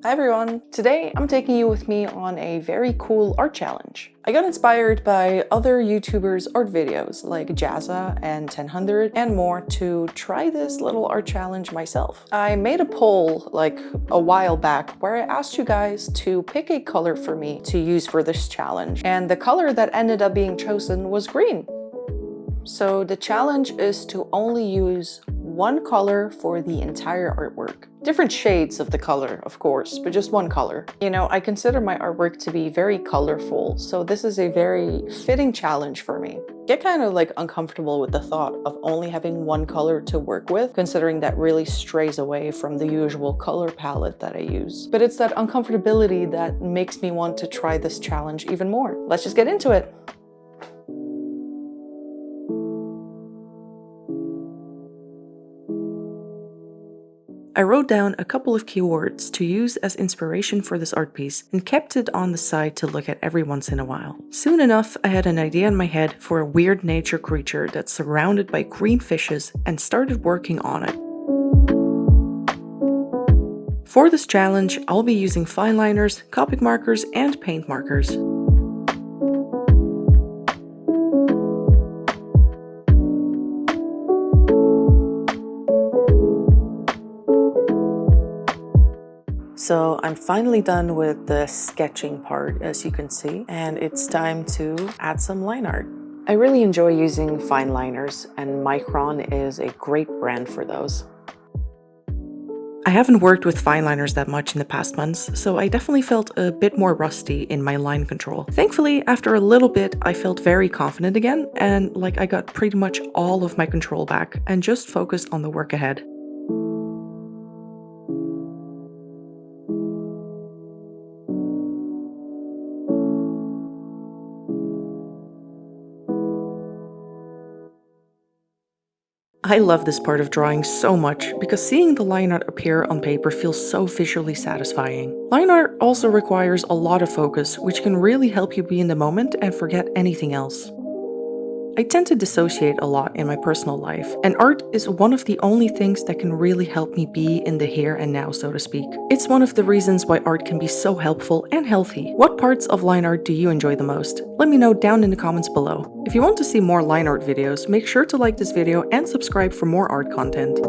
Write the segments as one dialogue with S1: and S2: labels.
S1: Hi everyone! Today I'm taking you with me on a very cool art challenge. I got inspired by other YouTubers' art videos like Jazza and 1000 and more to try this little art challenge myself. I made a poll like a while back where I asked you guys to pick a color for me to use for this challenge, and the color that ended up being chosen was green. So the challenge is to only use one color for the entire artwork. Different shades of the color, of course, but just one color. You know, I consider my artwork to be very colorful, so this is a very fitting challenge for me. Get kind of like uncomfortable with the thought of only having one color to work with, considering that really strays away from the usual color palette that I use. But it's that uncomfortability that makes me want to try this challenge even more. Let's just get into it. I wrote down a couple of keywords to use as inspiration for this art piece and kept it on the side to look at every once in a while. Soon enough, I had an idea in my head for a weird nature creature that's surrounded by green fishes and started working on it. For this challenge, I'll be using fineliners, Copic markers, and paint markers. So I'm finally done with the sketching part, as you can see, and it's time to add some line art. I really enjoy using fine liners, and Micron is a great brand for those. I haven't worked with fine liners that much in the past months, so I definitely felt a bit more rusty in my line control. Thankfully, after a little bit, I felt very confident again, and like I got pretty much all of my control back and just focused on the work ahead. I love this part of drawing so much because seeing the line art appear on paper feels so visually satisfying. Line art also requires a lot of focus, which can really help you be in the moment and forget anything else. I tend to dissociate a lot in my personal life, and art is one of the only things that can really help me be in the here and now, so to speak. It's one of the reasons why art can be so helpful and healthy. What parts of line art do you enjoy the most? Let me know down in the comments below. If you want to see more line art videos, make sure to like this video and subscribe for more art content.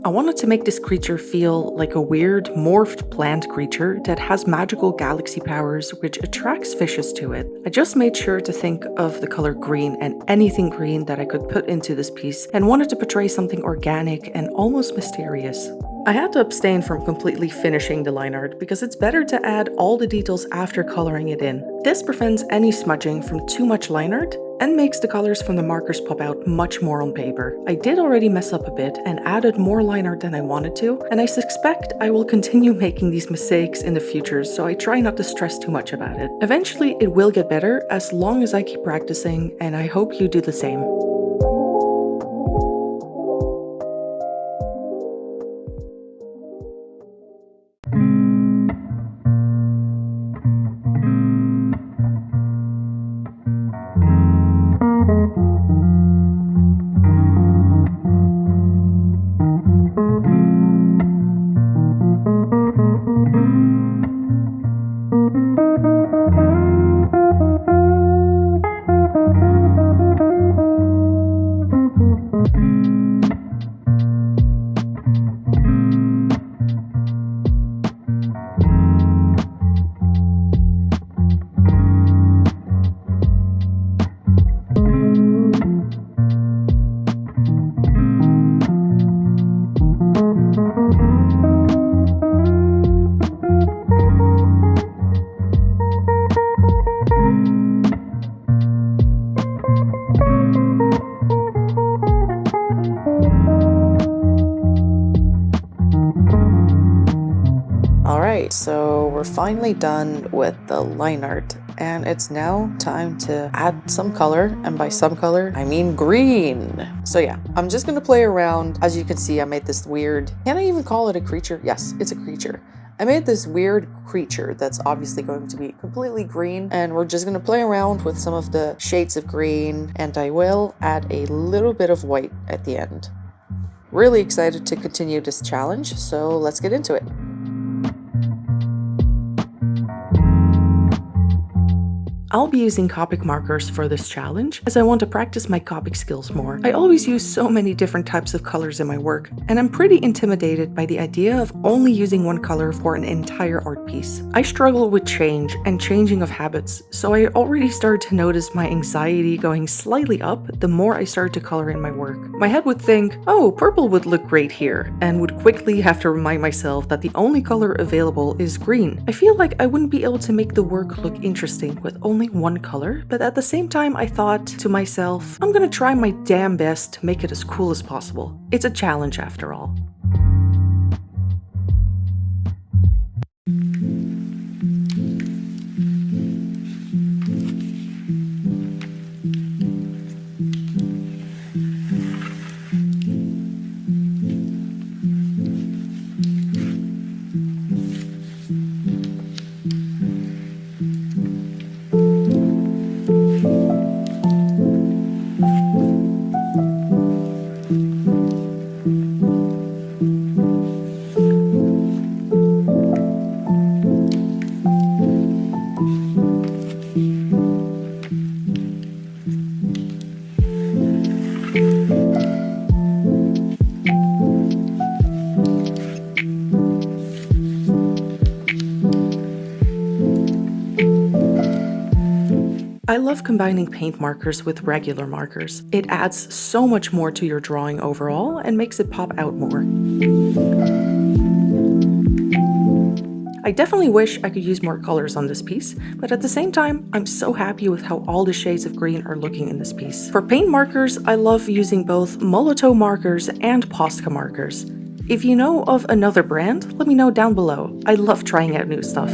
S1: I wanted to make this creature feel like a weird, morphed plant creature that has magical galaxy powers which attracts fishes to it. I just made sure to think of the color green and anything green that I could put into this piece and wanted to portray something organic and almost mysterious. I had to abstain from completely finishing the line art because it's better to add all the details after coloring it in. This prevents any smudging from too much line art and makes the colors from the markers pop out much more on paper. I did already mess up a bit and added more line art than I wanted to, and I suspect I will continue making these mistakes in the future, so I try not to stress too much about it. Eventually it will get better as long as I keep practicing, and I hope you do the same. we're finally done with the line art, and it's now time to add some color, and by some color, I mean green. So yeah, I'm just gonna play around. As you can see, I made this weird, can I even call it a creature? Yes, it's a creature. I made this weird creature that's obviously going to be completely green, and we're just gonna play around with some of the shades of green, and I will add a little bit of white at the end. Really excited to continue this challenge, so let's get into it. I'll be using Copic Markers for this challenge, as I want to practice my Copic skills more. I always use so many different types of colors in my work, and I'm pretty intimidated by the idea of only using one color for an entire art piece. I struggle with change and changing of habits, so I already started to notice my anxiety going slightly up the more I started to color in my work. My head would think, oh, purple would look great here, and would quickly have to remind myself that the only color available is green. I feel like I wouldn't be able to make the work look interesting with only one color, but at the same time I thought to myself, I'm gonna try my damn best to make it as cool as possible. It's a challenge after all. I love combining paint markers with regular markers. It adds so much more to your drawing overall and makes it pop out more. I definitely wish I could use more colors on this piece, but at the same time, I'm so happy with how all the shades of green are looking in this piece. For paint markers, I love using both Molotow Markers and POSCA Markers. If you know of another brand, let me know down below. I love trying out new stuff.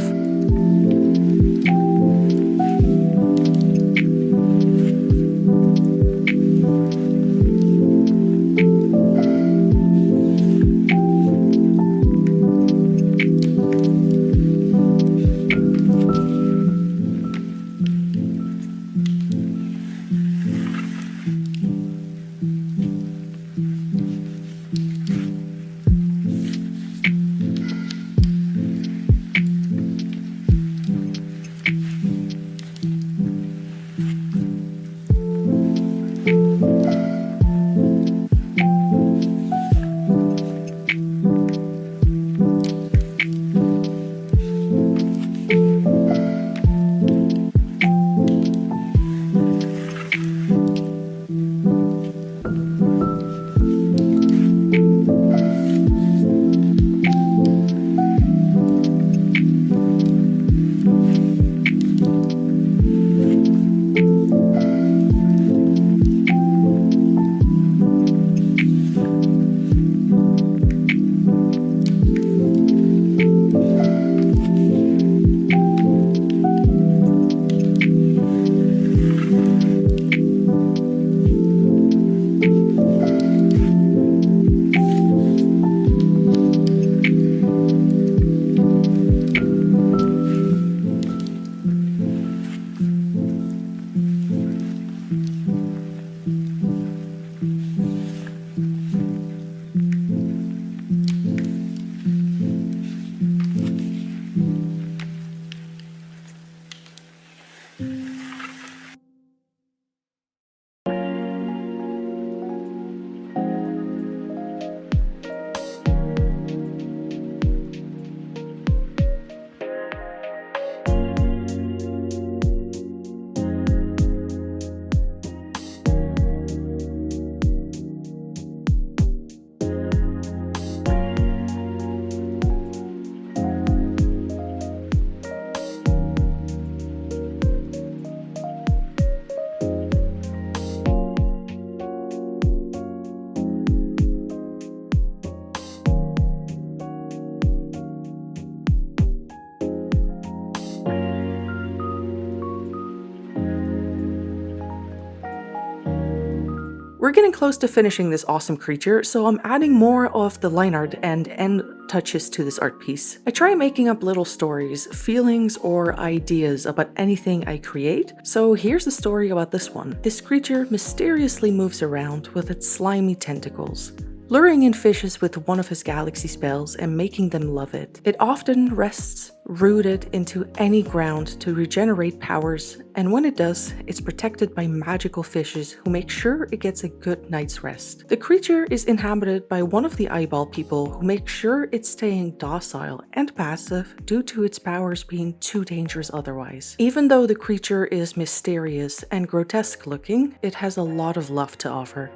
S1: We're getting close to finishing this awesome creature, so I'm adding more of the line art and end touches to this art piece. I try making up little stories, feelings, or ideas about anything I create, so here's the story about this one. This creature mysteriously moves around with its slimy tentacles, luring in fishes with one of his galaxy spells and making them love it. It often rests rooted into any ground to regenerate powers, and when it does, it's protected by magical fishes who make sure it gets a good night's rest. The creature is inhabited by one of the eyeball people who make sure it's staying docile and passive due to its powers being too dangerous otherwise. Even though the creature is mysterious and grotesque looking, it has a lot of love to offer.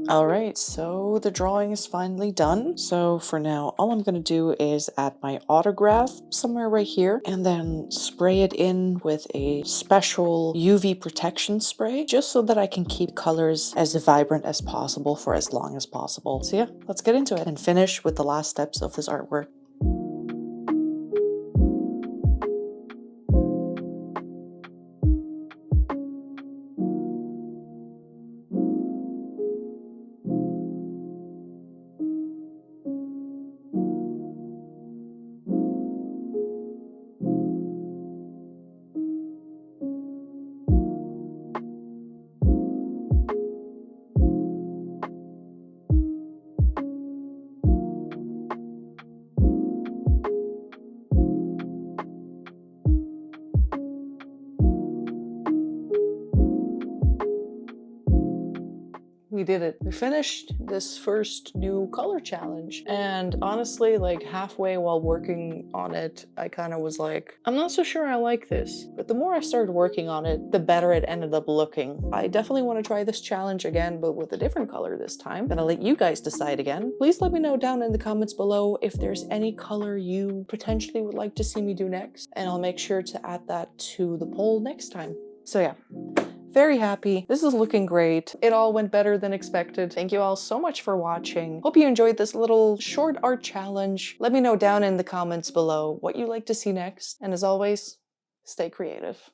S1: Alright, so the drawing is finally done. So for now, all I'm going to do is add my autograph somewhere right here and then spray it in with a special UV protection spray just so that I can keep colors as vibrant as possible for as long as possible. So yeah, let's get into it and finish with the last steps of this artwork. We did it. We finished this first new color challenge, and honestly, like halfway while working on it, I kind of was like, I'm not so sure I like this. But the more I started working on it, the better it ended up looking. I definitely want to try this challenge again, but with a different color this time. Then I'll let you guys decide again. Please let me know down in the comments below if there's any color you potentially would like to see me do next, and I'll make sure to add that to the poll next time. So yeah. Very happy. This is looking great. It all went better than expected. Thank you all so much for watching. Hope you enjoyed this little short art challenge. Let me know down in the comments below what you'd like to see next. And as always, stay creative.